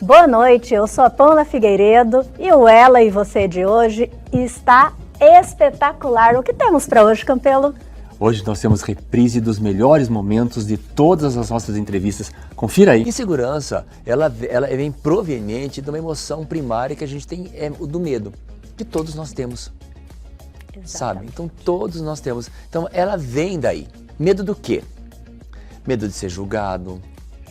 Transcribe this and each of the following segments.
Boa noite, eu sou a Paula Figueiredo e o Ela e Você de hoje está espetacular. O que temos para hoje, Campelo? Hoje nós temos reprise dos melhores momentos de todas as nossas entrevistas. Confira aí. Insegurança, ela vem proveniente de uma emoção primária que a gente tem, é o do medo, que todos nós temos. Exatamente. Sabe? Então todos nós temos. Então ela vem daí. Medo do quê? Medo de ser julgado,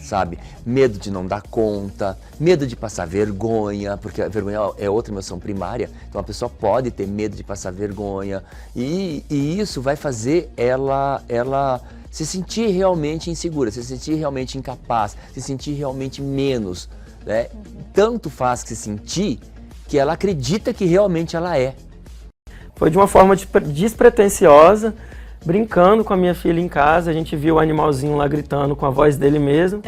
sabe? Medo de não dar conta, medo de passar vergonha, porque a vergonha é outra emoção primária, então a pessoa pode ter medo de passar vergonha e isso vai fazer ela se sentir realmente insegura, se sentir realmente incapaz, se sentir realmente menos, né? Tanto faz que se sentir que ela acredita que realmente ela é. Foi de uma forma despretensiosa, brincando com a minha filha em casa, a gente viu o animalzinho lá gritando com a voz dele mesmo.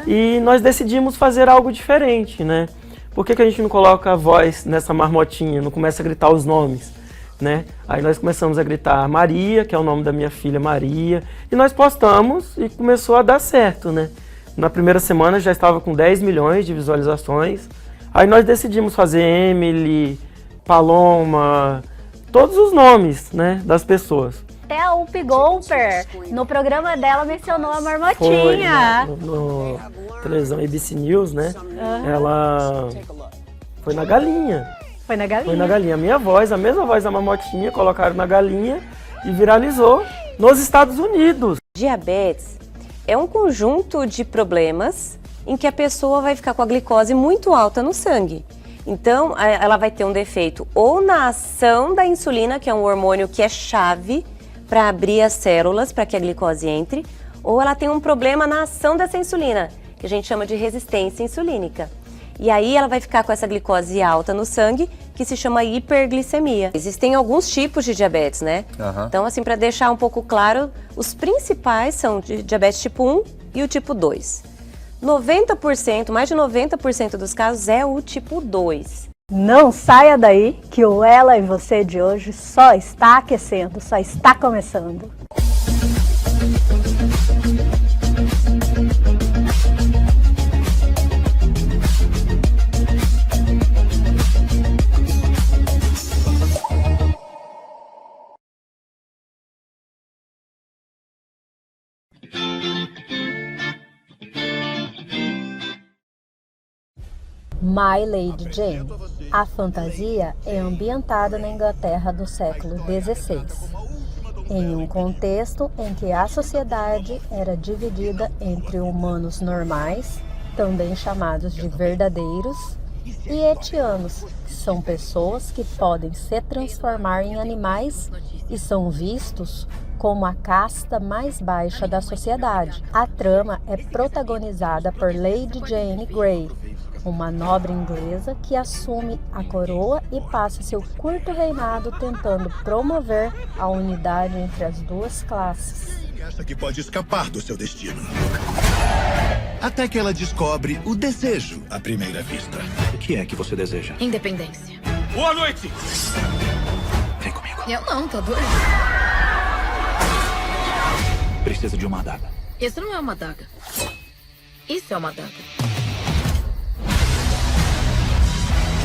E nós decidimos fazer algo diferente, né? Por que a gente não coloca a voz nessa marmotinha, não começa a gritar os nomes, né? Aí nós começamos a gritar Maria, que é o nome da minha filha, Maria, e nós postamos e começou a dar certo, né? Na primeira semana já estava com 10 milhões de visualizações. Aí nós decidimos fazer Emily, Paloma, todos os nomes, né, das pessoas. Até a Up Golper, no programa dela, mencionou a marmotinha. Foi, né, no televisão ABC News, né? Ela foi na galinha. Foi na galinha? Foi na galinha. A minha voz, a mesma voz da marmotinha, colocaram na galinha e viralizou nos Estados Unidos. Diabetes é um conjunto de problemas em que a pessoa vai ficar com a glicose muito alta no sangue. Então, ela vai ter um defeito ou na ação da insulina, que é um hormônio que é chave para abrir as células para que a glicose entre, ou ela tem um problema na ação dessa insulina, que a gente chama de resistência insulínica. E aí ela vai ficar com essa glicose alta no sangue, que se chama hiperglicemia. Existem alguns tipos de diabetes, né? Então, assim, para deixar um pouco claro, os principais são de diabetes tipo 1 e o tipo 2. 90%, mais de 90% dos casos é o tipo 2. Não saia daí, que o Ela e Você de hoje só está aquecendo, só está começando. My Lady Jane. A fantasia é ambientada na Inglaterra do século XVI, em um contexto em que a sociedade era dividida entre humanos normais, também chamados de verdadeiros, e etianos, que são pessoas que podem se transformar em animais e são vistos como a casta mais baixa da sociedade. A trama é protagonizada por Lady Jane Grey, uma nobre inglesa que assume a coroa e passa seu curto reinado tentando promover a unidade entre as duas classes. Acha que pode escapar do seu destino. Até que ela descobre o desejo à primeira vista. O que é que você deseja? Independência. Boa noite! Vem comigo. Eu não, tô doido. Precisa de uma adaga. Isso não é uma adaga. Isso é uma adaga.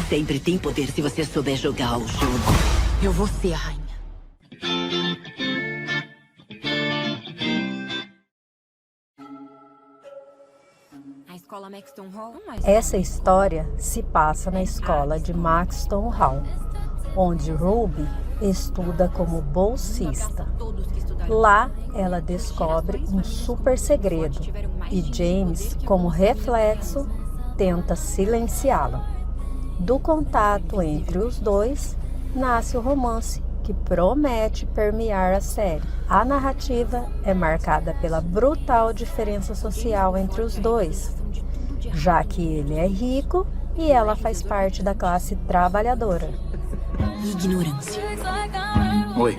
Sempre tem poder se você souber jogar o jogo. Eu vou ser a rainha. A escola Maxton Hall? Essa história se passa na escola de Maxton Hall, onde Ruby estuda como bolsista. Lá, ela descobre um super segredo e James, como reflexo, tenta silenciá-la. Do contato entre os dois, nasce o romance que promete permear a série. A narrativa é marcada pela brutal diferença social entre os dois, já que ele é rico e ela faz parte da classe trabalhadora. Ignorância. Oi.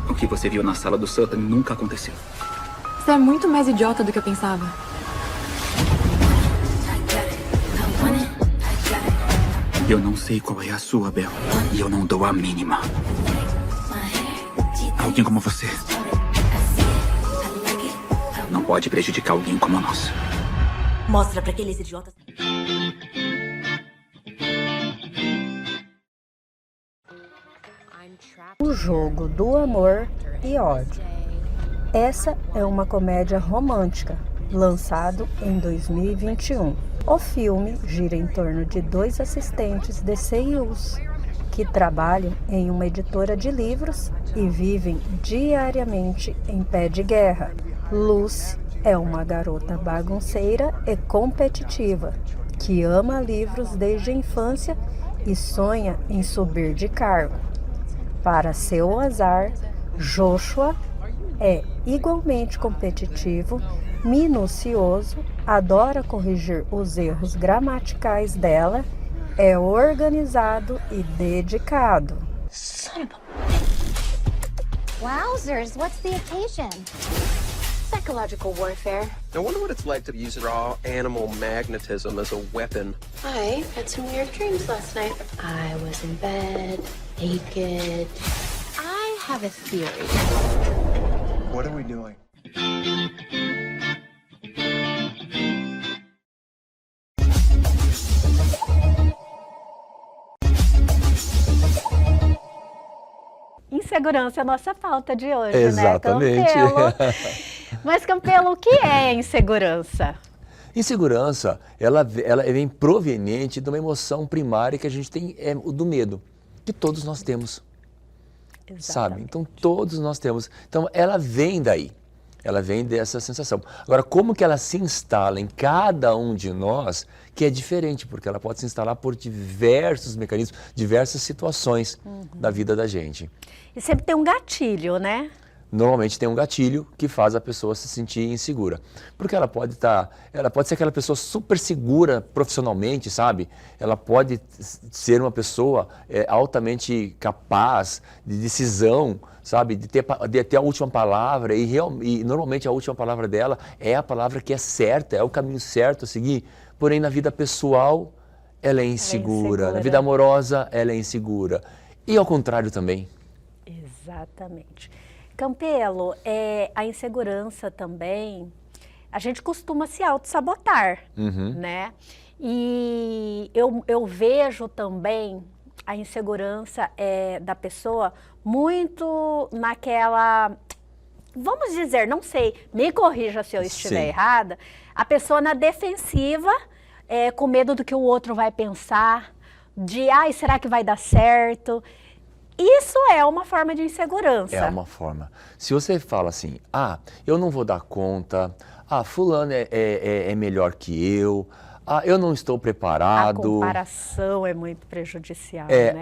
O que você viu na sala do Sutton nunca aconteceu. Você é muito mais idiota do que eu pensava. Eu não sei qual é a sua, Bel. E eu não dou a mínima. Alguém como você não pode prejudicar alguém como nós. Mostra pra aqueles idiotas. O jogo do amor e ódio. Essa é uma comédia romântica, lançado em 2021. O filme gira em torno de 2 assistentes de seiyus que trabalham em uma editora de livros e vivem diariamente em pé de guerra. Lucy é uma garota bagunceira e competitiva, que ama livros desde a infância e sonha em subir de cargo. Para seu azar, Joshua é igualmente competitivo, minucioso, adora corrigir os erros gramaticais dela, é organizado e dedicado. Wowzers, what's the occasion? Psychological warfare. I wonder what it's like to use raw animal magnetism as a weapon. I had some weird dreams last night. I was in bed, naked. I have a theory. What are we doing? Insegurança é a nossa pauta de hoje, Exatamente. né, Campelo? Mas, Campelo, o que é insegurança? Insegurança, ela vem proveniente de uma emoção primária que a gente tem, é o do medo, que todos nós temos. Exatamente. Sabe? Então, todos nós temos. Então, ela vem daí. Ela vem dessa sensação. Agora, como que ela se instala em cada um de nós, que é diferente, porque ela pode se instalar por diversos mecanismos, diversas situações da vida da gente. E sempre tem um gatilho, né? Normalmente tem um gatilho que faz a pessoa se sentir insegura. Porque ela pode ser aquela pessoa super segura profissionalmente, sabe? Ela pode ser uma pessoa altamente capaz de decisão, sabe? De ter a última palavra e normalmente a última palavra dela é a palavra que é certa, é o caminho certo a seguir. Porém, na vida pessoal, ela é insegura. Na vida amorosa, ela é insegura. E ao contrário também. Exatamente. Campelo, a insegurança também, a gente costuma se auto-sabotar, né? E eu vejo também a insegurança da pessoa muito naquela, vamos dizer, não sei, me corrija se eu estiver errada, a pessoa na defensiva, com medo do que o outro vai pensar, de, será que vai dar certo? Isso é uma forma de insegurança. É uma forma. Se você fala assim, eu não vou dar conta, fulano é melhor que eu não estou preparado. A comparação é muito prejudicial, né?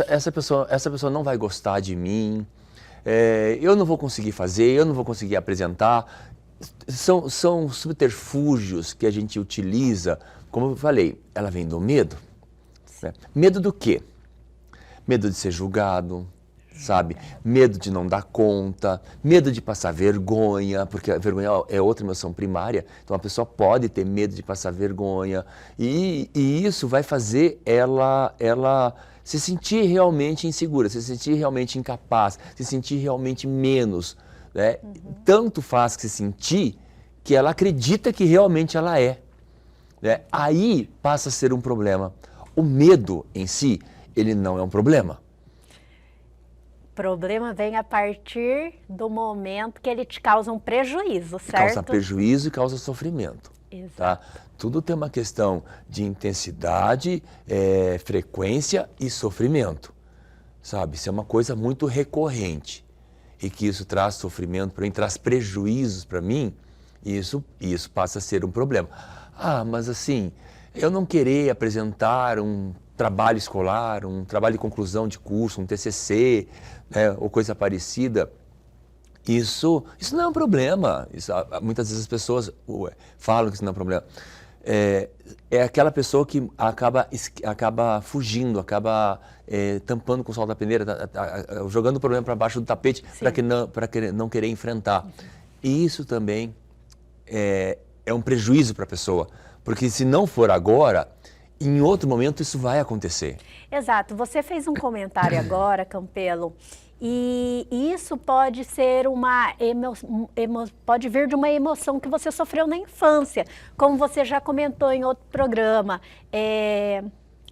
Essa pessoa não vai gostar de mim, eu não vou conseguir fazer, eu não vou conseguir apresentar. São subterfúgios que a gente utiliza, como eu falei, ela vem do medo. Né? Medo do quê? Medo de ser julgado, sabe? Medo de não dar conta, medo de passar vergonha, porque a vergonha é outra emoção primária, então a pessoa pode ter medo de passar vergonha, e isso vai fazer ela se sentir realmente insegura, se sentir realmente incapaz, se sentir realmente menos, né? Tanto faz que se sentir que ela acredita que realmente ela é, né? Aí passa a ser um problema. O medo em si, ele não é um problema. O problema vem a partir do momento que ele te causa um prejuízo, certo? Causa prejuízo e causa sofrimento. Exato. Tá? Tudo tem uma questão de intensidade, frequência e sofrimento. Sabe? Isso é uma coisa muito recorrente. E que isso traz sofrimento para mim, traz prejuízos para mim, isso passa a ser um problema. Mas assim, eu não querer apresentar um trabalho escolar, um trabalho de conclusão de curso, um TCC, né, ou coisa parecida, isso não é um problema. Muitas vezes as pessoas falam que isso não é um problema. É aquela pessoa que acaba fugindo, acaba tampando com o sol da peneira, jogando o problema para baixo do tapete para não querer enfrentar. E isso também é um prejuízo para a pessoa, porque se não for agora, em outro momento isso vai acontecer. Exato. Você fez um comentário agora, Campelo, E isso pode ser pode vir de uma emoção que você sofreu na infância, como você já comentou em outro programa,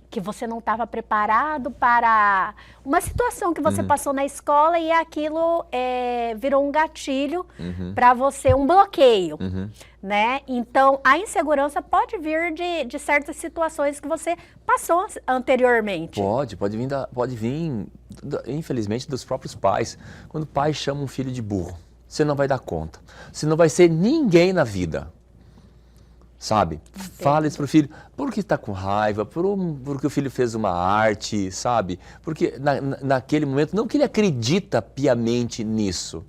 que você não estava preparado para uma situação que você passou na escola e aquilo virou um gatilho para você, um bloqueio, né? Então, a insegurança pode vir de certas situações que você passou anteriormente. Pode vir, infelizmente, dos próprios pais. Quando o pai chama um filho de burro, você não vai dar conta. Você não vai ser ninguém na vida. Sabe? Entendi. Fala isso pro filho, porque está com raiva, porque o filho fez uma arte, sabe? Porque naquele momento, não que ele acredita piamente nisso,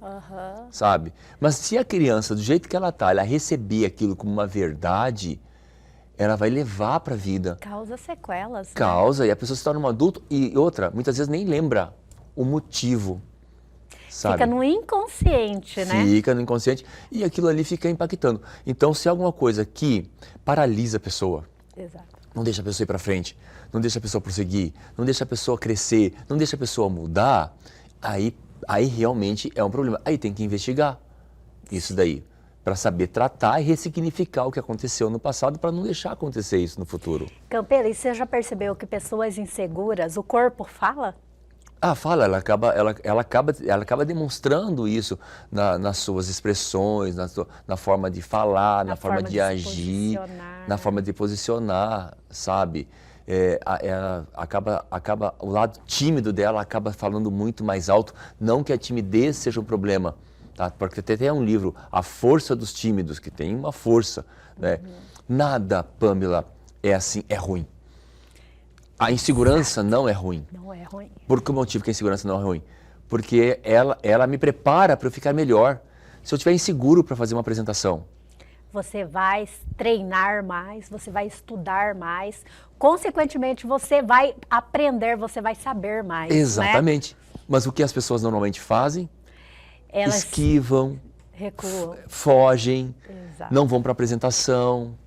sabe? Mas se a criança, do jeito que ela tá, ela receber aquilo como uma verdade, ela vai levar para a vida. Causa sequelas. Causa, né? E a pessoa se torna um adulto e outra, muitas vezes nem lembra o motivo. Sabe? Fica no inconsciente, né? Fica no inconsciente e aquilo ali fica impactando. Então, se é alguma coisa que paralisa a pessoa, não deixa a pessoa ir para frente, não deixa a pessoa prosseguir, não deixa a pessoa crescer, não deixa a pessoa mudar, aí realmente é um problema. Aí tem que investigar isso daí, para saber tratar e ressignificar o que aconteceu no passado para não deixar acontecer isso no futuro. Campelo, e você já percebeu que pessoas inseguras, o corpo fala? Fala, ela acaba demonstrando isso nas suas expressões, na forma de falar, na forma de agir, na forma de posicionar, sabe? O lado tímido dela acaba falando muito mais alto, não que a timidez seja um problema, tá? Porque tem um livro, A Força dos Tímidos, que tem uma força, né? Nada, Pamela, é assim, é ruim. A insegurança não é ruim. Não é ruim. Por que motivo que a insegurança não é ruim? Porque ela me prepara para eu ficar melhor. Se eu estiver inseguro para fazer uma apresentação. Você vai treinar mais, você vai estudar mais. Consequentemente, você vai aprender, você vai saber mais. Exatamente. Né? Mas o que as pessoas normalmente fazem? Elas esquivam, recuam, fogem, não vão para a apresentação.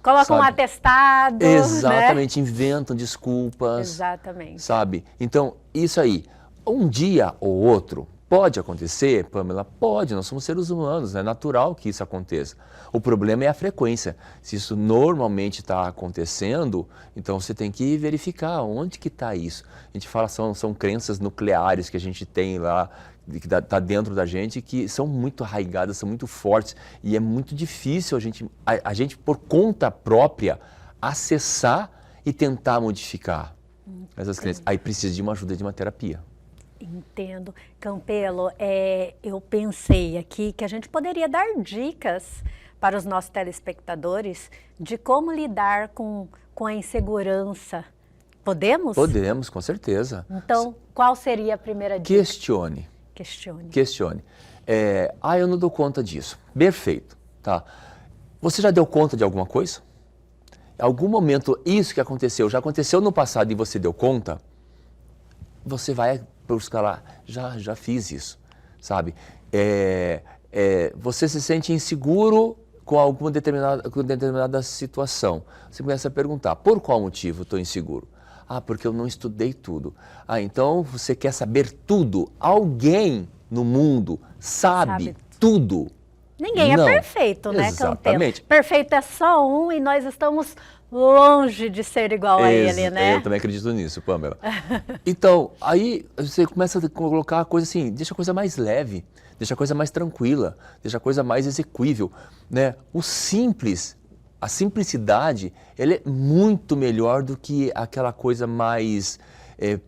Colocam um atestado. Exatamente, né? Inventam desculpas. Exatamente. Sabe? Então, isso aí, um dia ou outro, pode acontecer, Pamela? Pode, nós somos seres humanos, é natural que isso aconteça. O problema é a frequência. Se isso normalmente está acontecendo, então você tem que verificar onde que está isso. A gente fala, são crenças nucleares que a gente tem lá, que está dentro da gente, que são muito arraigadas, são muito fortes e é muito difícil a gente por conta própria acessar e tentar modificar essas crenças. Aí precisa de uma ajuda de uma terapia. Entendo. Campelo, eu pensei aqui que a gente poderia dar dicas para os nossos telespectadores de como lidar com a insegurança. Podemos? Podemos, com certeza. Então, qual seria a primeira dica? Questione. Eu não dou conta disso. Perfeito, tá? Você já deu conta de alguma coisa? Em algum momento isso que aconteceu, já aconteceu no passado e você deu conta? Você vai buscar lá, já fiz isso, sabe? Você se sente inseguro com alguma determinada situação. Você começa a perguntar, por qual motivo estou inseguro? Porque eu não estudei tudo. Então você quer saber tudo. Alguém no mundo sabe tudo. Ninguém é perfeito, né, Exatamente. Campelo? Perfeito é só um e nós estamos longe de ser igual a ele, né? Eu também acredito nisso, Pamela. Então, aí você começa a colocar a coisa assim, deixa a coisa mais leve, deixa a coisa mais tranquila, deixa a coisa mais execuível, né? A simplicidade, ela é muito melhor do que aquela coisa mais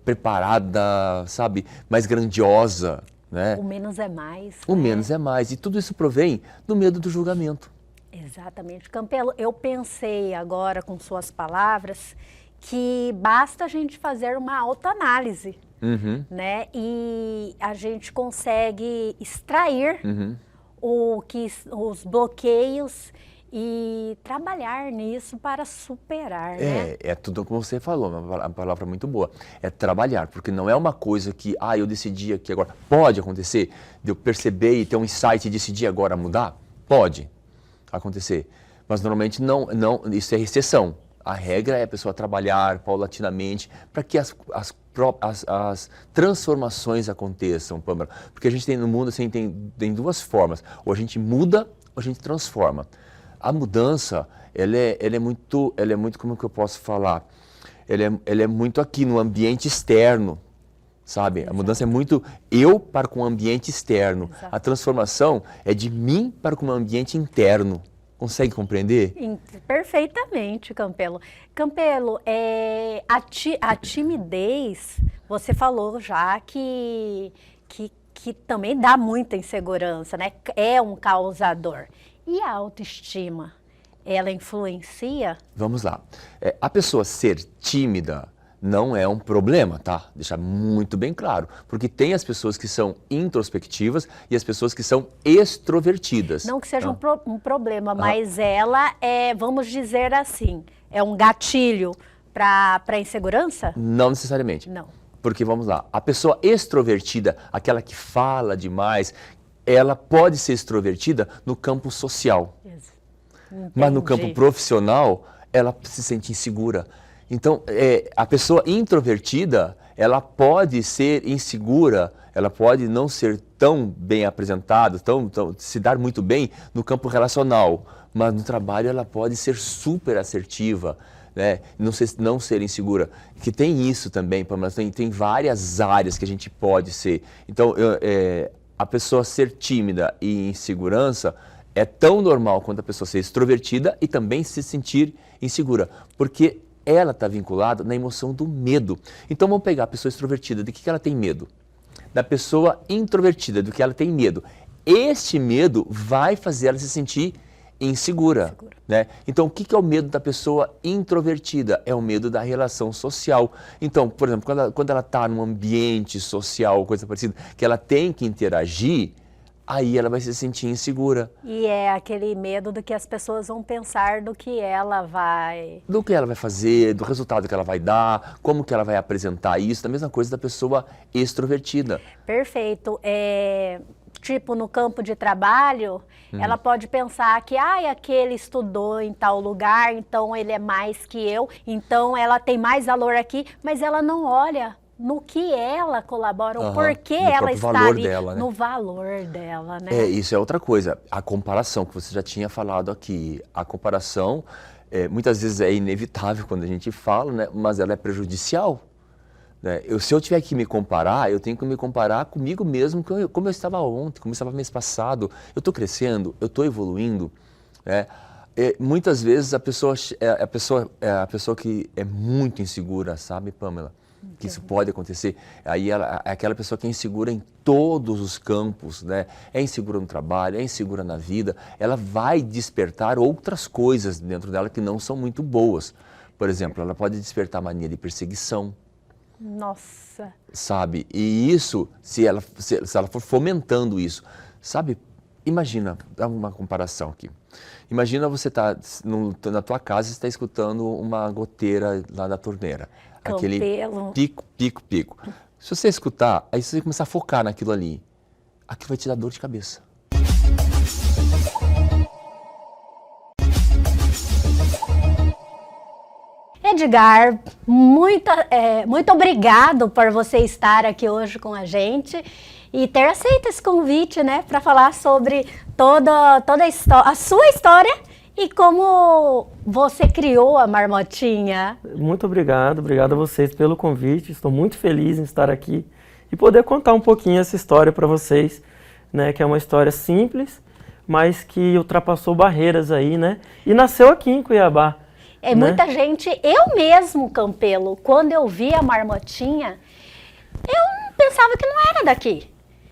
preparada, sabe? Mais grandiosa, né? O menos é mais. O menos é mais. E tudo isso provém do medo do julgamento. Exatamente. Campelo, eu pensei agora com suas palavras que basta a gente fazer uma autoanálise, né? E a gente consegue extrair os bloqueios e trabalhar nisso para superar, né? É tudo como você falou, uma palavra muito boa. É trabalhar, porque não é uma coisa que, eu decidi aqui agora. Pode acontecer de eu perceber e ter um insight e decidir agora mudar? Pode acontecer. Mas normalmente não, isso é exceção. A regra é a pessoa trabalhar paulatinamente para que as transformações aconteçam, Pamela. Porque a gente tem no mundo assim, tem duas formas. Ou a gente muda ou a gente transforma. A mudança, ela é muito, como que eu posso falar? Ela é muito aqui no ambiente externo, sabe? Exato. A mudança é muito eu para com o ambiente externo. Exato. A transformação é de mim para com o ambiente interno. Consegue compreender? Perfeitamente, Campelo. Campelo, a timidez, você falou já que também dá muita insegurança, né? É um causador. E a autoestima, ela influencia? Vamos lá. A pessoa ser tímida não é um problema, tá? Deixar muito bem claro. Porque tem as pessoas que são introspectivas e as pessoas que são extrovertidas. Não que seja um problema, mas ela vamos dizer assim, é um gatilho para insegurança? Não necessariamente. Não. Porque, vamos lá, a pessoa extrovertida, aquela que fala demais, ela pode ser extrovertida no campo social. Entendi. Mas no campo profissional, ela se sente insegura. Então, a pessoa introvertida, ela pode ser insegura, ela pode não ser tão bem apresentada, se dar muito bem no campo relacional, mas no trabalho ela pode ser super assertiva, né? Não ser insegura. Que tem isso também, Pamela, tem várias áreas que a gente pode ser. Então, a pessoa ser tímida e insegurança é tão normal quanto a pessoa ser extrovertida e também se sentir insegura, porque ela está vinculada na emoção do medo. Então vamos pegar a pessoa extrovertida, de que ela tem medo? Da pessoa introvertida, do que ela tem medo. Este medo vai fazer ela se sentir insegura. Né? Então o que é o medo da pessoa introvertida? É o medo da relação social. Então, por exemplo, quando ela está num ambiente social, coisa parecida, que ela tem que interagir, aí ela vai se sentir insegura. E é aquele medo do que as pessoas vão pensar do que ela vai... Do que ela vai fazer, do resultado que ela vai dar, como que ela vai apresentar isso, da mesma coisa da pessoa extrovertida. Perfeito. Tipo, no campo de trabalho, ela pode pensar que aquele estudou em tal lugar, então ele é mais que eu, então ela tem mais valor aqui, mas ela não olha no que ela colabora, o porquê ela está ali, dela, né? no valor dela, né? Isso é outra coisa, a comparação que você já tinha falado aqui. A comparação, muitas vezes é inevitável quando a gente fala, né? Mas ela é prejudicial. Né? Se eu tiver que me comparar, eu tenho que me comparar comigo mesmo, como eu estava ontem, como eu estava mês passado. Eu estou crescendo, eu estou evoluindo. Né? Muitas vezes a pessoa que é muito insegura, sabe, Pamela? Que isso pode acontecer. Aí ela é aquela pessoa que é insegura em todos os campos, né? É insegura no trabalho, é insegura na vida. Ela vai despertar outras coisas dentro dela que não são muito boas. Por exemplo, ela pode despertar mania de perseguição. Nossa. Sabe? E isso, se ela for fomentando isso, sabe? Imagina, dá uma comparação aqui. Imagina você tá na tua casa e está escutando uma goteira lá da torneira. Aquele pico, pico, pico. Se você escutar, aí você vai começar a focar naquilo ali. Aquilo vai te dar dor de cabeça. Edgar, muito obrigado por você estar aqui hoje com a gente e ter aceito esse convite, né, para falar sobre toda a sua história e como você criou a Marmotinha. Muito obrigado a vocês pelo convite. Estou muito feliz em estar aqui e poder contar um pouquinho essa história para vocês, né, que é uma história simples, mas que ultrapassou barreiras aí, né, e nasceu aqui em Cuiabá. Muita gente, eu mesmo, Campelo, quando eu vi a Marmotinha, eu pensava que não era daqui.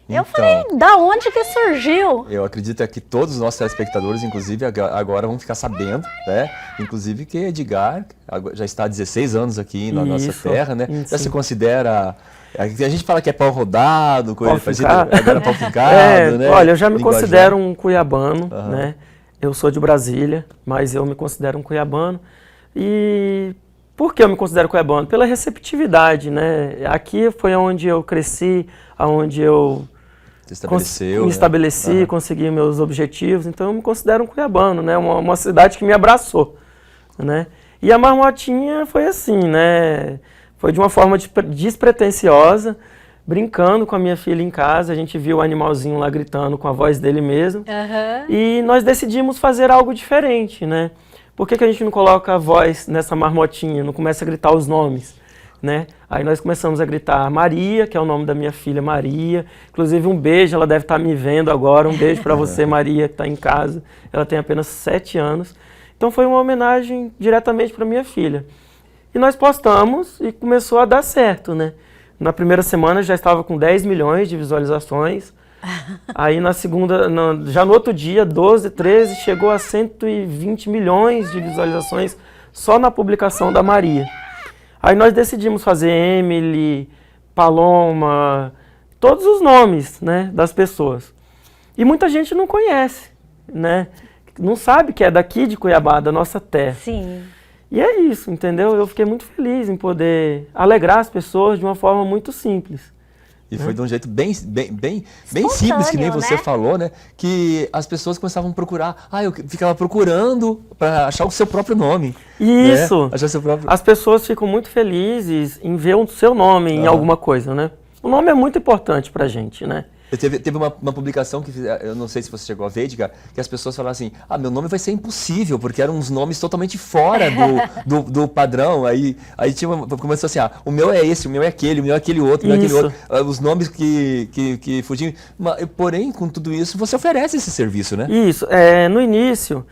Eu falei, da onde que surgiu? Eu acredito que todos os nossos telespectadores, inclusive, agora vão ficar sabendo, né? Inclusive que Edgar já está há 16 anos aqui na nossa terra, né? Já se considera... A gente fala que é pau rodado, coisa parecida, agora é pau ficado, né? Olha, eu já me considero um cuiabano, né? Eu sou de Brasília, mas eu me considero um cuiabano. E por que eu me considero cuiabano? Pela receptividade, né? Aqui foi onde eu cresci, onde eu me estabeleci, consegui meus objetivos. Então eu me considero um cuiabano, né? Uma cidade que me abraçou, né? E a marmotinha foi assim, né? Foi de uma forma despretensiosa, brincando com a minha filha em casa. A gente viu o animalzinho lá gritando com a voz dele mesmo. E nós decidimos fazer algo diferente, né? Por que a gente não coloca a voz nessa marmotinha, não começa a gritar os nomes, né? Aí nós começamos a gritar Maria, que é o nome da minha filha, Maria. Inclusive um beijo, ela deve estar me vendo agora. Um beijo para você, Maria, que está em casa. Ela tem apenas 7 anos. Então foi uma homenagem diretamente para minha filha. E nós postamos e começou a dar certo, né? Na primeira semana já estava com 10 milhões de visualizações. Aí na segunda, já no outro dia, 12, 13, chegou a 120 milhões de visualizações só na publicação da Maria. Aí nós decidimos fazer Emily, Paloma, todos os nomes, né, das pessoas. E muita gente não conhece, né? Não sabe que é daqui de Cuiabá, da nossa terra. Sim. E é isso, entendeu? Eu fiquei muito feliz em poder alegrar as pessoas de uma forma muito simples. E foi de um jeito bem simples, que nem você falou, né? Que as pessoas começavam a procurar. Eu ficava procurando para achar o seu próprio nome. Isso. Né? Achar seu próprio... As pessoas ficam muito felizes em ver o seu nome em alguma coisa, né? O nome é muito importante pra gente, né? Teve uma publicação que, eu não sei se você chegou a ver, Edgar, que as pessoas falaram assim, meu nome vai ser impossível, porque eram uns nomes totalmente fora do padrão. Aí começou assim, o meu é esse, o meu é aquele, o meu é aquele outro, o meu é aquele outro. Os nomes que fugiam. Porém, com tudo isso, você oferece esse serviço, né? Isso. No início,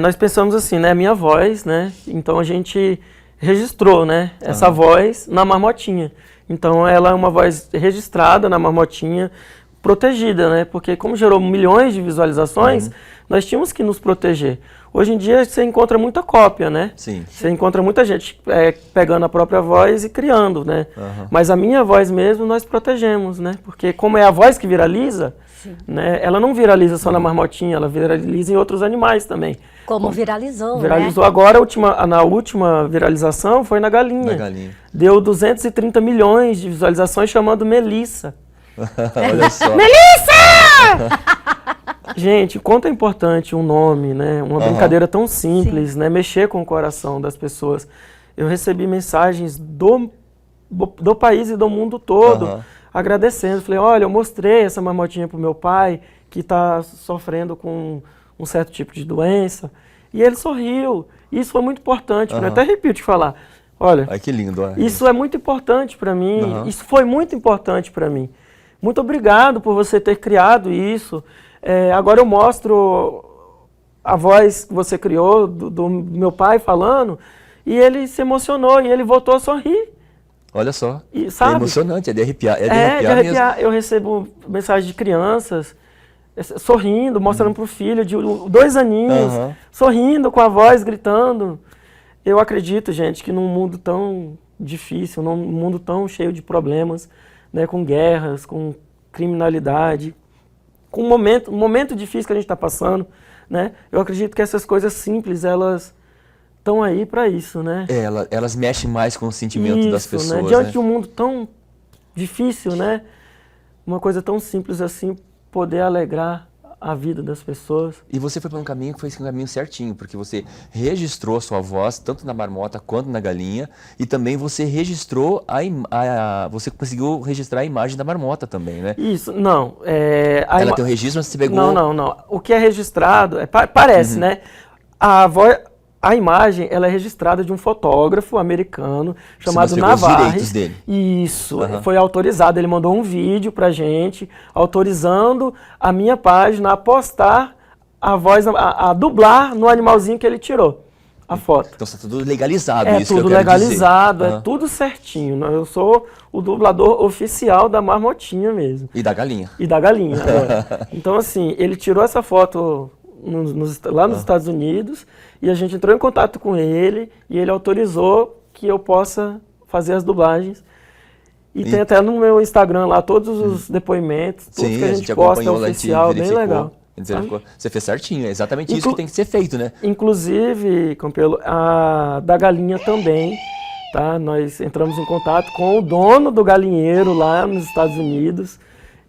nós pensamos assim, né? Minha voz, né? Então a gente registrou, né? Essa voz na marmotinha. Então ela é uma voz registrada na marmotinha, protegida, né? Porque como gerou milhões de visualizações, nós tínhamos que nos proteger. Hoje em dia você encontra muita cópia, né? Sim. Você encontra muita gente pegando a própria voz e criando, né? Mas a minha voz mesmo nós protegemos, né? Porque como é a voz que viraliza, né? Ela não viraliza só na marmotinha, ela viraliza em outros animais também. Como viralizou, Viralizou né? agora, na última viralização foi na galinha. Na galinha. Deu 230 milhões de visualizações chamando Melissa. Olha só. Melissa! Gente, quanto é importante um nome, né? Uma brincadeira tão simples, né? Mexer com o coração das pessoas. Eu recebi mensagens do país e do mundo todo agradecendo. Falei, olha, eu mostrei essa marmotinha pro meu pai, que está sofrendo com um certo tipo de doença, e ele sorriu. Isso foi muito importante. Eu até arrepio de falar. Olha, que lindo. Isso é muito importante para mim. Isso foi muito importante para mim. Muito obrigado por você ter criado isso. Agora eu mostro a voz que você criou do meu pai falando, e ele se emocionou e ele voltou a sorrir. Olha só. E, sabe? É emocionante, é de arrepiar. De arrepiar. Eu recebo mensagens de crianças sorrindo, mostrando pro filho de 2 aninhos, sorrindo com a voz, gritando. Eu acredito, gente, que num mundo tão difícil, num mundo tão cheio de problemas, né, com guerras, com criminalidade, com um momento difícil que a gente está passando, né, eu acredito que essas coisas simples, elas estão aí para isso, né? Elas mexem mais com o sentimento das pessoas, né? Diante de um mundo tão difícil, né, uma coisa tão simples assim, poder alegrar a vida das pessoas. E você foi para um caminho que foi um caminho certinho, porque você registrou a sua voz, tanto na marmota quanto na galinha, e também você registrou você conseguiu registrar a imagem da marmota também, né? Isso, não. Ela tem o registro, mas você pegou... Não. O que é registrado, parece, né? A imagem, ela é registrada de um fotógrafo americano chamado Navarres. Os direitos dele. Isso, foi autorizado. Ele mandou um vídeo pra gente, autorizando a minha página a postar a voz, a dublar no animalzinho que ele tirou, a foto. Então está tudo legalizado, isso tudo que eu quero legalizado, dizer. é tudo certinho. Eu sou o dublador oficial da marmotinha mesmo. E da galinha. E da galinha. Então, assim, ele tirou essa foto lá nos Estados Unidos, e a gente entrou em contato com ele, e ele autorizou que eu possa fazer as dublagens. E tem até no meu Instagram lá todos os depoimentos, tudo que a gente posta oficial, bem legal. Você fez certinho, é exatamente isso que tem que ser feito, né? Inclusive, Campelo, a da galinha também, tá? Nós entramos em contato com o dono do galinheiro lá nos Estados Unidos,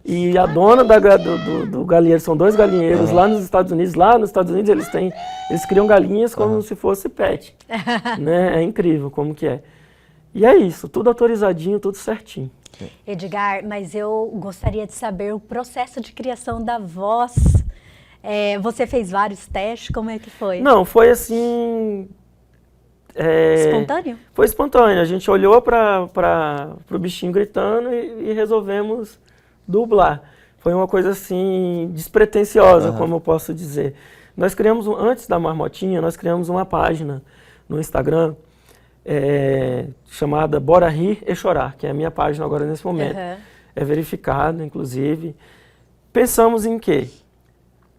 E a dona do galinheiro, são 2 galinheiros lá nos Estados Unidos. Lá nos Estados Unidos eles criam galinhas como se fosse pet. Né? É incrível como que é. E é isso, tudo autorizadinho, tudo certinho. Edgar, mas eu gostaria de saber o processo de criação da voz. Você fez vários testes, como é que foi? Não, foi assim... Espontâneo? Foi espontâneo. A gente olhou para o bichinho gritando e resolvemos dublar. Foi uma coisa assim, despretensiosa, como eu posso dizer. Nós criamos, antes da Marmotinha, nós criamos uma página no Instagram chamada Bora Rir e Chorar, que é a minha página agora nesse momento. É verificado, inclusive. Pensamos em quê?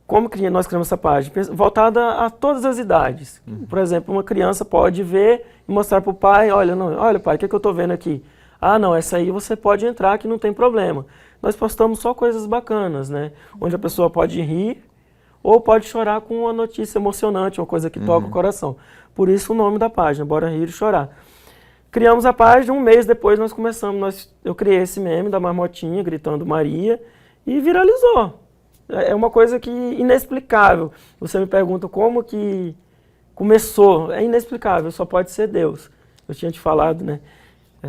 Como nós criamos essa página? Voltada a todas as idades. Por exemplo, uma criança pode ver e mostrar para o pai, olha pai, o que eu estou vendo aqui? Ah, não, essa aí você pode entrar que não tem problema. Nós postamos só coisas bacanas, né? Onde a pessoa pode rir ou pode chorar com uma notícia emocionante, uma coisa que toca o coração. Por isso o nome da página, Bora Rir e Chorar. Criamos a página, um mês depois nós começamos, eu criei esse meme da Marmotinha gritando Maria e viralizou. É uma coisa que inexplicável. Você me pergunta como que começou. É inexplicável, só pode ser Deus. Eu tinha te falado, né?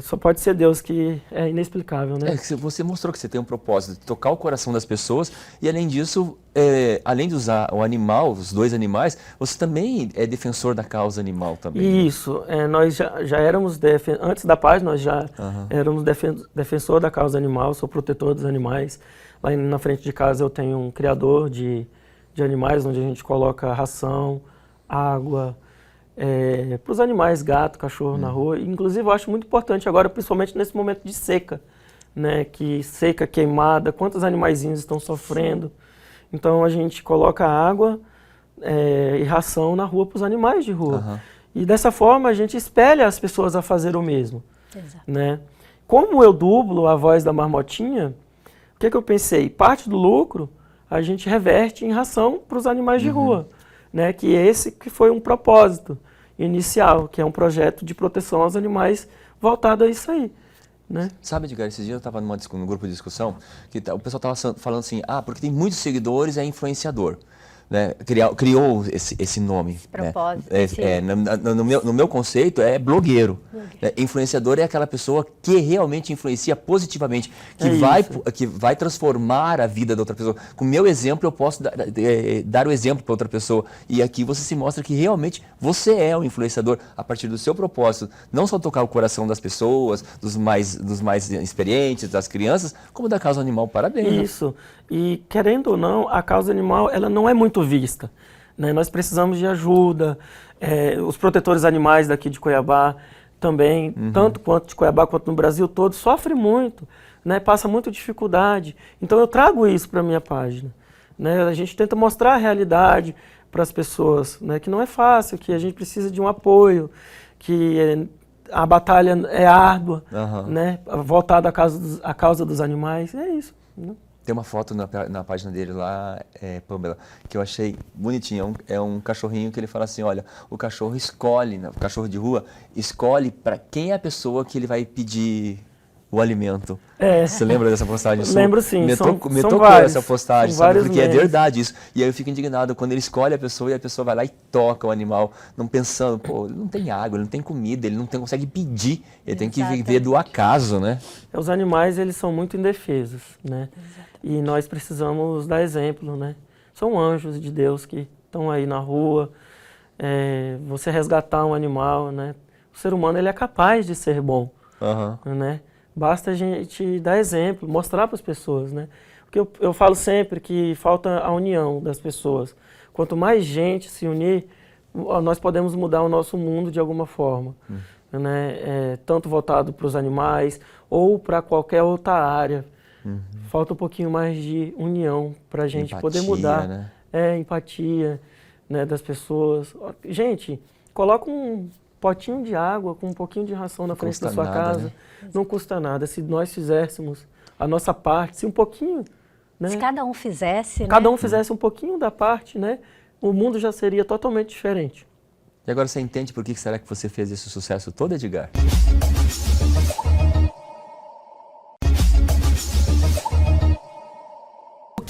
Só pode ser Deus, que é inexplicável, né? Você mostrou que você tem um propósito de tocar o coração das pessoas e, além disso, além de usar o animal, os 2 animais, você também é defensor da causa animal também. Isso. Nós já éramos, antes da página, nós já éramos defensor da causa animal, sou protetor dos animais. Lá na frente de casa eu tenho um criador de animais, onde a gente coloca ração, água, para os animais, gato, cachorro na rua. Inclusive eu acho muito importante agora, principalmente nesse momento de seca, né? Que seca, queimada, quantos animaizinhos estão sofrendo. Então a gente coloca água e ração na rua para os animais de rua. E dessa forma a gente espelha as pessoas a fazer o mesmo. Né? Como eu dublo a voz da Marmotinha, o que eu pensei? Parte do lucro a gente reverte em ração para os animais de rua, né? Que esse que foi um propósito inicial, que é um projeto de proteção aos animais voltado a isso aí, né? Sabe, Edgar, esses dias eu estava num grupo de discussão que o pessoal estava falando assim, porque tem muitos seguidores, é influenciador. Né, criou esse nome. Esse propósito. Né? No meu conceito, é blogueiro. Né? Influenciador é aquela pessoa que realmente influencia positivamente, que vai transformar a vida da outra pessoa. Com o meu exemplo, eu posso dar o exemplo para outra pessoa. E aqui você se mostra que realmente você é o influenciador a partir do seu propósito. Não só tocar o coração das pessoas, dos mais experientes, das crianças, como da causa animal. Parabéns. Isso. E, querendo ou não, a causa animal ela não é muito vista. Né? Nós precisamos de ajuda. Os protetores animais daqui de Cuiabá também, tanto quanto de Cuiabá quanto no Brasil todo, sofrem muito, né? Passa muita dificuldade. Então eu trago isso para a minha página. Né? A gente tenta mostrar a realidade para as pessoas, né? Que não é fácil, que a gente precisa de um apoio, que a batalha é árdua, né? Voltada à causa dos animais. É isso. Né? Tem uma foto na página dele lá, Pamela, que eu achei bonitinha. É um cachorrinho que ele fala assim, olha, o cachorro escolhe, o cachorro de rua, escolhe para quem é a pessoa que ele vai pedir o alimento. Você lembra dessa postagem? Lembro sim, me tocou vários, essa postagem, sabe? Porque é verdade isso. E aí eu fico indignado quando ele escolhe a pessoa e a pessoa vai lá e toca o animal, não pensando, ele não tem água, ele não tem comida, ele não consegue pedir, ele tem que viver do acaso, né? Os animais, eles são muito indefesos, né? E nós precisamos dar exemplo, né? São anjos de Deus que estão aí na rua. Você resgatar um animal, né? O ser humano, ele é capaz de ser bom, né? Basta a gente dar exemplo, mostrar para as pessoas, né? Porque eu falo sempre que falta a união das pessoas. Quanto mais gente se unir, nós podemos mudar o nosso mundo de alguma forma, né? Tanto voltado para os animais ou para qualquer outra área. Falta um pouquinho mais de união para a gente poder mudar. Né? Empatia, né, das pessoas. Gente, coloca um potinho de água com um pouquinho de ração na frente da sua casa. Né? Não custa nada. Se nós fizéssemos a nossa parte, se um pouquinho... Né? Se cada um fizesse... Cada um fizesse um pouquinho da parte, né? O mundo já seria totalmente diferente. E agora você entende por que será que você fez esse sucesso todo, Edgar?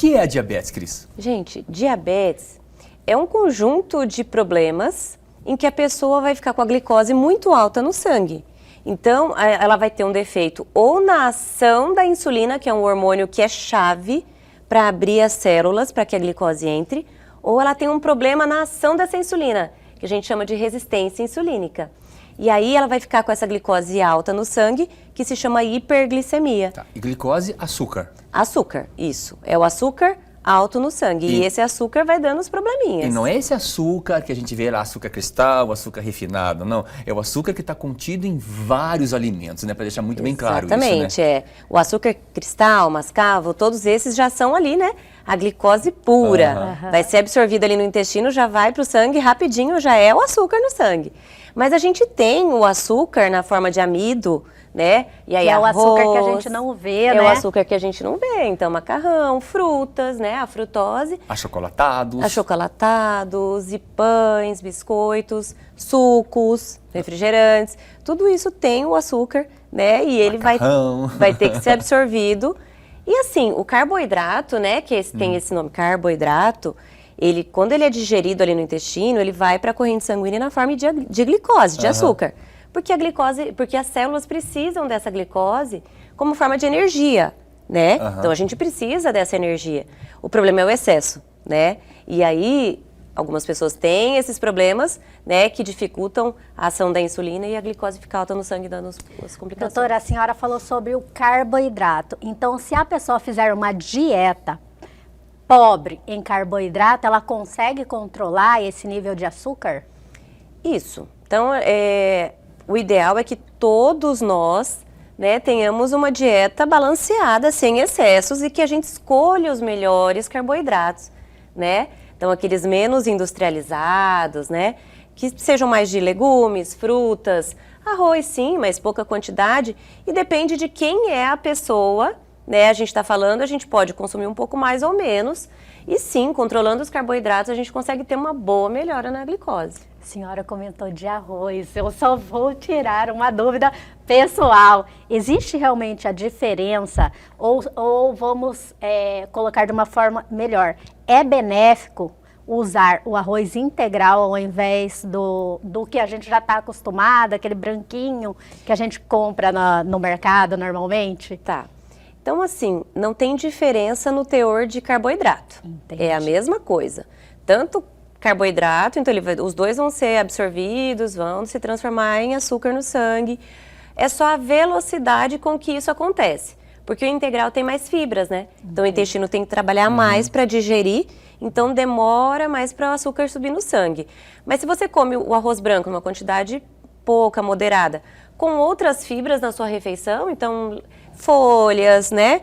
que é a diabetes, Cris? Gente, diabetes é um conjunto de problemas em que a pessoa vai ficar com a glicose muito alta no sangue. Então, ela vai ter um defeito ou na ação da insulina, que é um hormônio que é chave para abrir as células para que a glicose entre, ou ela tem um problema na ação dessa insulina, que a gente chama de resistência insulínica. E aí ela vai ficar com essa glicose alta no sangue, que se chama hiperglicemia. Tá. E glicose, açúcar. Açúcar, isso. É o açúcar alto no sangue. E esse açúcar vai dando os probleminhas. E não é esse açúcar que a gente vê lá, açúcar cristal, açúcar refinado, não. É o açúcar que está contido em vários alimentos, né? Para deixar muito bem claro isso, né? Exatamente, é. O açúcar cristal, mascavo, todos esses já são ali, né? A glicose pura. Vai ser absorvida ali no intestino, já vai para o sangue rapidinho, já é o açúcar no sangue. Mas a gente tem o açúcar na forma de amido, né? E aí que é arroz, o açúcar que a gente não vê, né? É o açúcar que a gente não vê. Então, macarrão, frutas, né? A frutose. Achocolatados e pães, biscoitos, sucos, refrigerantes. Tudo isso tem o açúcar, né? E ele vai ter que ser absorvido. E assim, o carboidrato, né? Que tem esse nome, carboidrato. Ele, quando ele é digerido ali no intestino, ele vai para a corrente sanguínea na forma de glicose, de açúcar. Porque as células precisam dessa glicose como forma de energia, né? Então a gente precisa dessa energia. O problema é o excesso, né? E aí algumas pessoas têm esses problemas, né, que dificultam a ação da insulina e a glicose fica alta no sangue, dando as complicações. Doutora, a senhora falou sobre o carboidrato. Então, se a pessoa fizer uma dieta pobre em carboidrato, ela consegue controlar esse nível de açúcar? Isso. Então, o ideal é que todos nós, né, tenhamos uma dieta balanceada, sem excessos, e que a gente escolha os melhores carboidratos, né? Então, aqueles menos industrializados, né? Que sejam mais de legumes, frutas, arroz sim, mas pouca quantidade. E depende de quem é a pessoa, né? A gente está falando, a gente pode consumir um pouco mais ou menos. E sim, controlando os carboidratos, a gente consegue ter uma boa melhora na glicose. A senhora comentou de arroz, eu só vou tirar uma dúvida pessoal. Existe realmente a diferença ou vamos colocar de uma forma melhor? É benéfico usar o arroz integral ao invés do que a gente já está acostumado, aquele branquinho que a gente compra no mercado normalmente? Tá. Então, assim, não tem diferença no teor de carboidrato. Entendi. É a mesma coisa. Tanto carboidrato, então os dois vão ser absorvidos, vão se transformar em açúcar no sangue. É só a velocidade com que isso acontece. Porque o integral tem mais fibras, né? Então o intestino tem que trabalhar mais para digerir, então demora mais para o açúcar subir no sangue. Mas se você come o arroz branco numa quantidade pouca, moderada, com outras fibras na sua refeição, então folhas, né?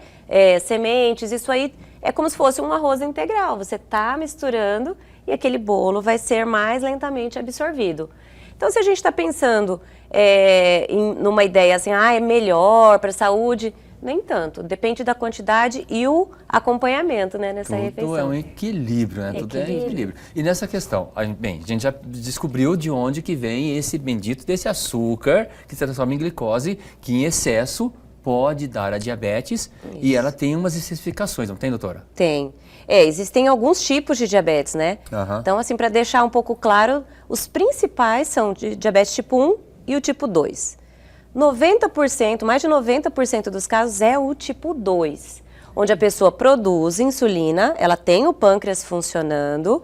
Sementes, isso aí é como se fosse um arroz integral. Você está misturando e aquele bolo vai ser mais lentamente absorvido. Então, se a gente está pensando numa ideia assim, é melhor para a saúde, nem tanto. Depende da quantidade e o acompanhamento, né, nessa refeição. Tudo é um equilíbrio, né? Tudo é equilíbrio. E nessa questão, a gente já descobriu de onde que vem esse bendito desse açúcar que se transforma em glicose, que em excesso pode dar a diabetes. Isso. E ela tem umas especificações, não tem, doutora? Tem. Existem alguns tipos de diabetes, né? Então, assim, para deixar um pouco claro, os principais são de diabetes tipo 1 e o tipo 2. 90%, mais de 90% dos casos é o tipo 2, onde a pessoa produz insulina, ela tem o pâncreas funcionando,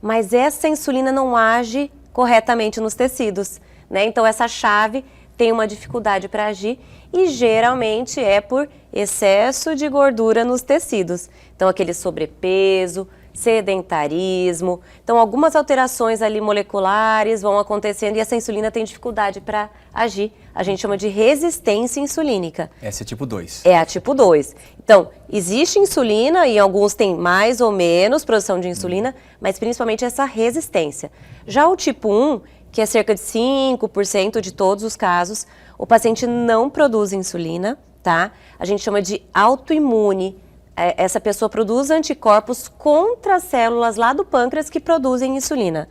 mas essa insulina não age corretamente nos tecidos, né? Então essa chave tem uma dificuldade para agir e geralmente é por excesso de gordura nos tecidos. Então aquele sobrepeso, sedentarismo, então algumas alterações ali moleculares vão acontecendo e essa insulina tem dificuldade para agir. A gente chama de resistência insulínica. Essa é tipo 2. É a tipo 2. Então, existe insulina e alguns têm mais ou menos produção de insulina, mas principalmente essa resistência. Já o tipo 1, que é cerca de 5% de todos os casos, o paciente não produz insulina, tá? A gente chama de autoimune. Essa pessoa produz anticorpos contra as células lá do pâncreas que produzem insulina.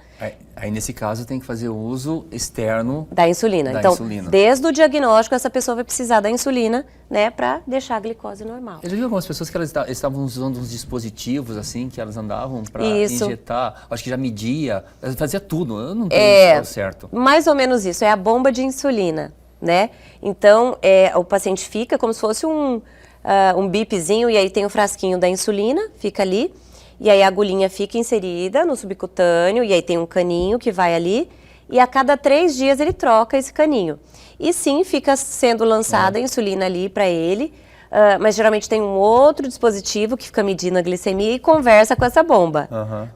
Aí, nesse caso, tem que fazer o uso externo da insulina. Então, desde o diagnóstico, essa pessoa vai precisar da insulina, né, para deixar a glicose normal. Eu já vi algumas pessoas que elas estavam usando uns dispositivos, assim, que elas andavam para injetar, acho que já media, fazia tudo, eu não tenho isso certo. Mais ou menos isso, é a bomba de insulina, né? Então, o paciente fica como se fosse um bipzinho, e aí tem o frasquinho da insulina, fica ali. E aí a agulhinha fica inserida no subcutâneo, e aí tem um caninho que vai ali, e a cada 3 dias ele troca esse caninho. E sim, fica sendo lançada a insulina ali para ele, mas geralmente tem um outro dispositivo que fica medindo a glicemia e conversa com essa bomba,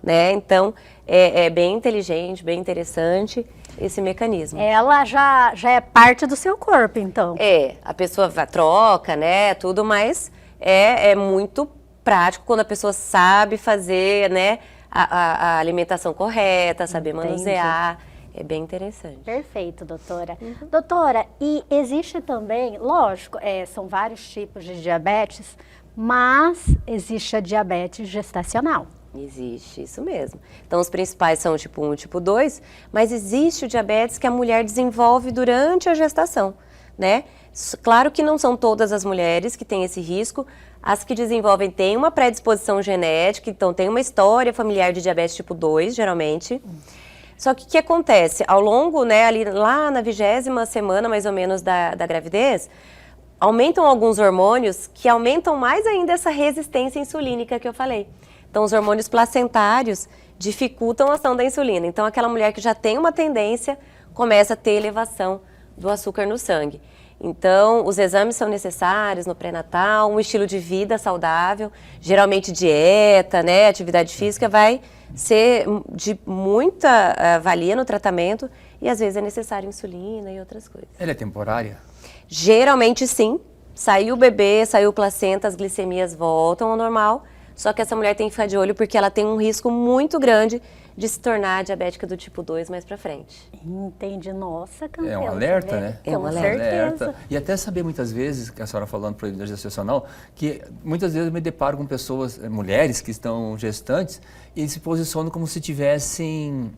né? Então, é bem inteligente, bem interessante esse mecanismo. Ela já é parte do seu corpo, então. A pessoa troca, né, tudo, mas é muito prático quando a pessoa sabe fazer, né, a alimentação correta, saber manusear. É bem interessante. Perfeito, doutora. Doutora, e existe também, lógico, são vários tipos de diabetes, mas existe a diabetes gestacional. Existe, isso mesmo. Então, os principais são o tipo 1 e o tipo 2, mas existe o diabetes que a mulher desenvolve durante a gestação, né? Claro que não são todas as mulheres que têm esse risco. As que desenvolvem têm uma predisposição genética, então tem uma história familiar de diabetes tipo 2, geralmente. Só que o que acontece? Ao longo, né, ali lá na 20ª semana, mais ou menos, da gravidez, aumentam alguns hormônios que aumentam mais ainda essa resistência insulínica que eu falei. Então, os hormônios placentários dificultam a ação da insulina. Então, aquela mulher que já tem uma tendência começa a ter elevação do açúcar no sangue. Então, os exames são necessários no pré-natal, um estilo de vida saudável, geralmente dieta, né, atividade física vai ser de muita valia no tratamento e às vezes é necessário insulina e outras coisas. Ela é temporária? Geralmente sim. Saiu o bebê, saiu placenta, as glicemias voltam ao normal, só que essa mulher tem que ficar de olho porque ela tem um risco muito grande de se tornar diabética do tipo 2 mais pra frente. Entendi. Nossa, Campelo. É um alerta, né? É um Com alerta. certeza. E até saber muitas vezes, que a senhora falando de proibido gestacional, que muitas vezes eu me deparo com pessoas, mulheres que estão gestantes e se posicionam como se tivessem,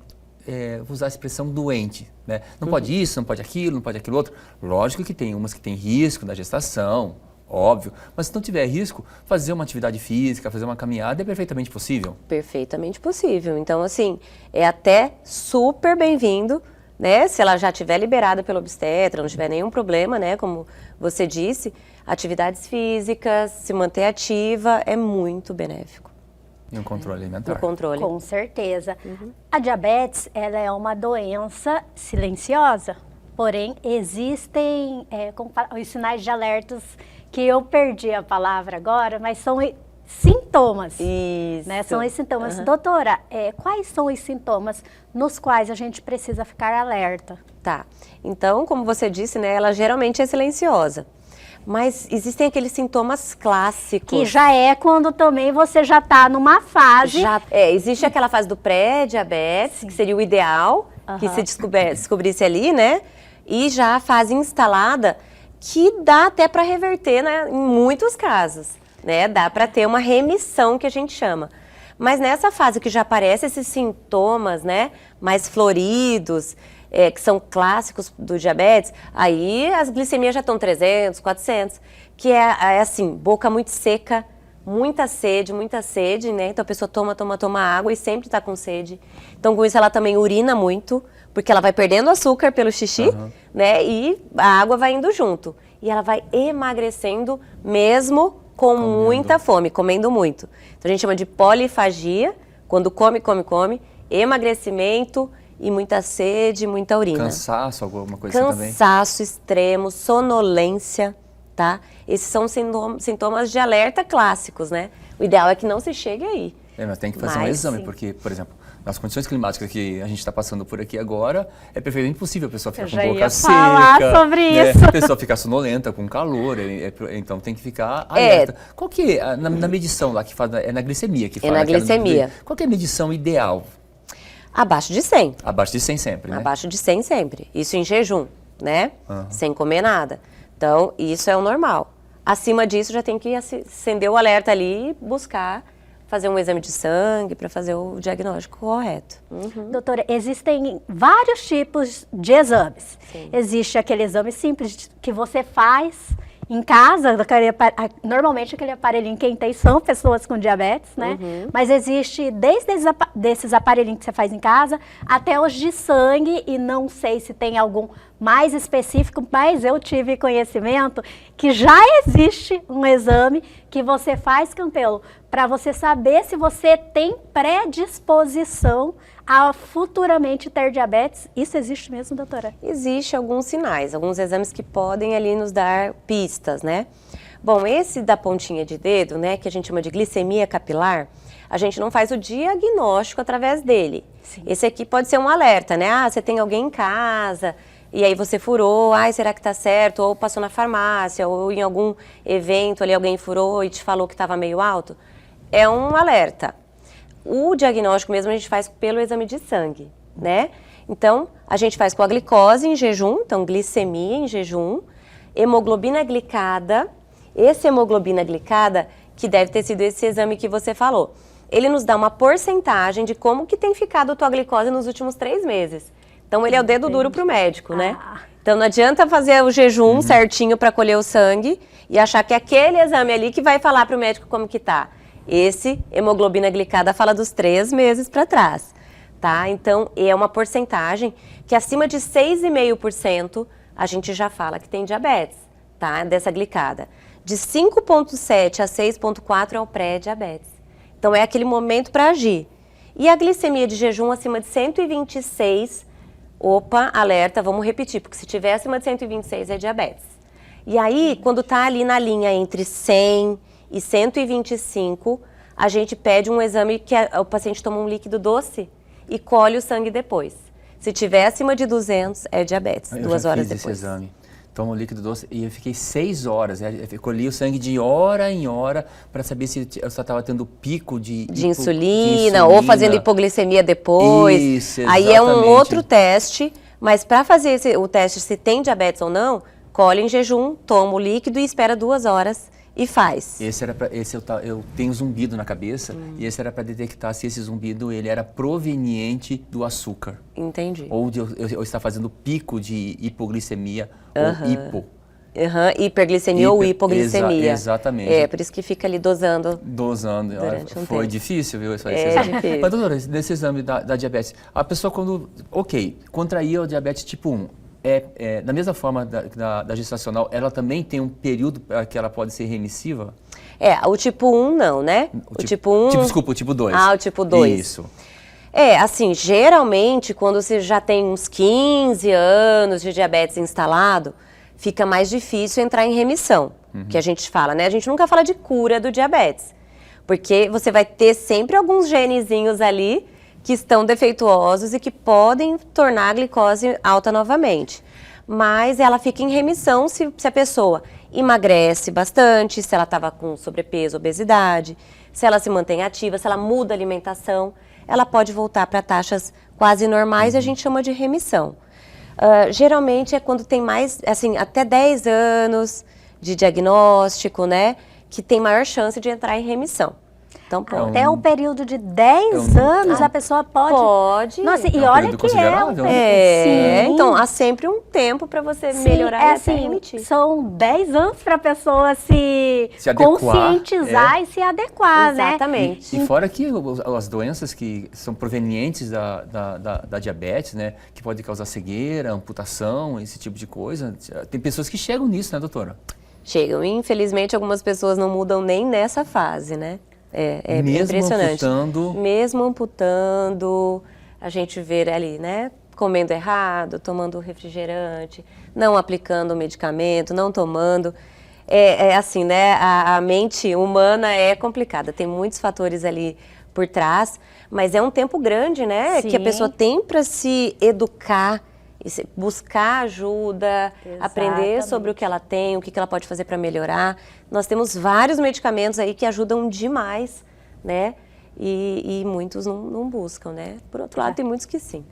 vou usar a expressão doente, né? Não pode isso, não pode aquilo outro. Lógico que tem umas que têm risco da gestação, óbvio, mas se não tiver risco, fazer uma atividade física, fazer uma caminhada é perfeitamente possível. Perfeitamente possível. Então, assim, é até super bem-vindo, né? Se ela já estiver liberada pelo obstetra, não tiver nenhum problema, né? Como você disse, atividades físicas, se manter ativa é muito benéfico. E um controle alimentar. No controle. Com certeza. A diabetes, ela é uma doença silenciosa, porém existem os sinais de alertas, que eu perdi a palavra agora, mas são sintomas. Isso. Né? São os sintomas. Doutora, quais são os sintomas nos quais a gente precisa ficar alerta? Tá. Então, como você disse, né, ela geralmente é silenciosa. Mas existem aqueles sintomas clássicos. Que já é quando também você já está numa fase... Existe aquela fase do pré-diabetes, que seria o ideal, que se descobrisse ali, né? E já a fase instalada, que dá até para reverter, né, em muitos casos, né? Dá para ter uma remissão, que a gente chama. Mas nessa fase que já aparecem esses sintomas, né, mais floridos, que são clássicos do diabetes, aí as glicemias já estão 300, 400, que é assim, boca muito seca, muita sede, né? Então a pessoa toma água e sempre está com sede. Então com isso ela também urina muito, porque ela vai perdendo açúcar pelo xixi, né? E a água vai indo junto. E ela vai emagrecendo mesmo com muita fome, comendo muito. Então a gente chama de polifagia, quando come, emagrecimento e muita sede, muita urina. Cansaço, alguma coisa assim também? Cansaço extremo, sonolência, tá? Esses são sintomas de alerta clássicos, né? O ideal é que não se chegue aí. Mas tem que fazer um exame, porque, por exemplo, nas condições climáticas que a gente está passando por aqui agora, é perfeitamente possível a pessoa ficar com a boca seca. Falar sobre isso. A pessoa ficar sonolenta, com calor, então tem que ficar alerta. Qual que é, na medição lá que faz, é na glicemia que faz? É na glicemia. Qual que é a medição ideal? Abaixo de 100. Abaixo de 100 sempre, né? Abaixo de 100 sempre. Isso em jejum, né? Sem comer nada. Então, isso é o normal. Acima disso, já tem que acender o alerta ali e buscar fazer um exame de sangue para fazer o diagnóstico correto. Doutora, existem vários tipos de exames. Sim. Existe aquele exame simples que você faz em casa, normalmente aquele aparelhinho quem tem são pessoas com diabetes, né? Mas existe desde desses aparelhinhos que você faz em casa até os de sangue, e não sei se tem algum mais específico, mas eu tive conhecimento que já existe um exame que você faz, Campelo, para você saber se você tem predisposição a futuramente ter diabetes. Isso existe mesmo, doutora? Existe alguns sinais, alguns exames que podem ali nos dar pistas, né? Bom, esse da pontinha de dedo, né, que a gente chama de glicemia capilar, a gente não faz o diagnóstico através dele. Sim. Esse aqui pode ser um alerta, né? Ah, você tem alguém em casa e aí você furou, ai, será que tá certo? Ou passou na farmácia, ou em algum evento ali alguém furou e te falou que estava meio alto. É um alerta. O diagnóstico mesmo a gente faz pelo exame de sangue, né? Então, a gente faz com a glicose em jejum, então glicemia em jejum, hemoglobina glicada. Esse hemoglobina glicada, que deve ter sido esse exame que você falou, ele nos dá uma porcentagem de como que tem ficado a tua glicose nos últimos 3 meses. Então, ele é o dedo duro pro médico, né? Então, não adianta fazer o jejum certinho para colher o sangue e achar que é aquele exame ali que vai falar pro médico como que tá. Esse hemoglobina glicada fala dos 3 meses para trás, tá? Então, é uma porcentagem que acima de 6,5% a gente já fala que tem diabetes, tá? Dessa glicada. De 5,7 a 6,4 é o pré-diabetes. Então, é aquele momento para agir. E a glicemia de jejum acima de 126, opa, alerta, vamos repetir, porque se tiver acima de 126 é diabetes. E aí, quando tá ali na linha entre 100 e 125, a gente pede um exame que o paciente toma um líquido doce e colhe o sangue depois. Se tiver acima de 200, é diabetes, 2 horas depois. Esse exame. Tomo líquido doce e eu fiquei 6 horas, né? Eu colhi o sangue de hora em hora para saber se eu só estava tendo pico de insulina, ou fazendo hipoglicemia depois. Isso, aí é um outro teste, mas para fazer o teste se tem diabetes ou não, colhe em jejum, toma o líquido e espera 2 horas. E faz. Eu tenho zumbido na cabeça e esse era para detectar se esse zumbido ele era proveniente do açúcar. Entendi. Ou de eu estar fazendo pico de hipoglicemia ou hipo. Hiperglicemia ou hipoglicemia. Exatamente. É, por isso que fica ali dosando. Durante foi tempo. Difícil, viu? Esse exame. Difícil. Mas, doutora, nesse exame da diabetes, a pessoa quando, contraía o diabetes tipo 1, da mesma forma da gestacional, ela também tem um período que ela pode ser remissiva? O tipo 1 não, né? O tipo 1... Desculpa, o tipo 2. Ah, o tipo 2. Isso. Assim, geralmente, quando você já tem uns 15 anos de diabetes instalado, fica mais difícil entrar em remissão, que a gente fala, né? A gente nunca fala de cura do diabetes, porque você vai ter sempre alguns genezinhos ali que estão defeituosos e que podem tornar a glicose alta novamente. Mas ela fica em remissão se a pessoa emagrece bastante, se ela estava com sobrepeso, obesidade, se ela se mantém ativa, se ela muda a alimentação, ela pode voltar para taxas quase normais e a gente chama de remissão. Geralmente é quando tem mais, assim, até 10 anos de diagnóstico, né, que tem maior chance de entrar em remissão. Então, até o período de 10 anos a pessoa pode. Pode. Nossa, e olha que sim. Então há sempre um tempo para você melhorar e até remitir. São 10 anos para a pessoa se conscientizar e se adequar, né? Exatamente. E fora que as doenças que são provenientes da diabetes, né, que pode causar cegueira, amputação, esse tipo de coisa, tem pessoas que chegam nisso, né, doutora? Chegam. E, infelizmente, algumas pessoas não mudam nem nessa fase, né? É mesmo impressionante. Mesmo amputando, a gente vê ali, né? Comendo errado, tomando refrigerante, não aplicando o medicamento, não tomando. Assim, né? A mente humana é complicada, tem muitos fatores ali por trás, mas é um tempo grande, né? Sim. Que a pessoa tem para se educar, buscar ajuda, aprender sobre o que ela tem, o que ela pode fazer para melhorar. Nós temos vários medicamentos aí que ajudam demais, né? E muitos não buscam, né? Por outro lado, tem muitos que sim.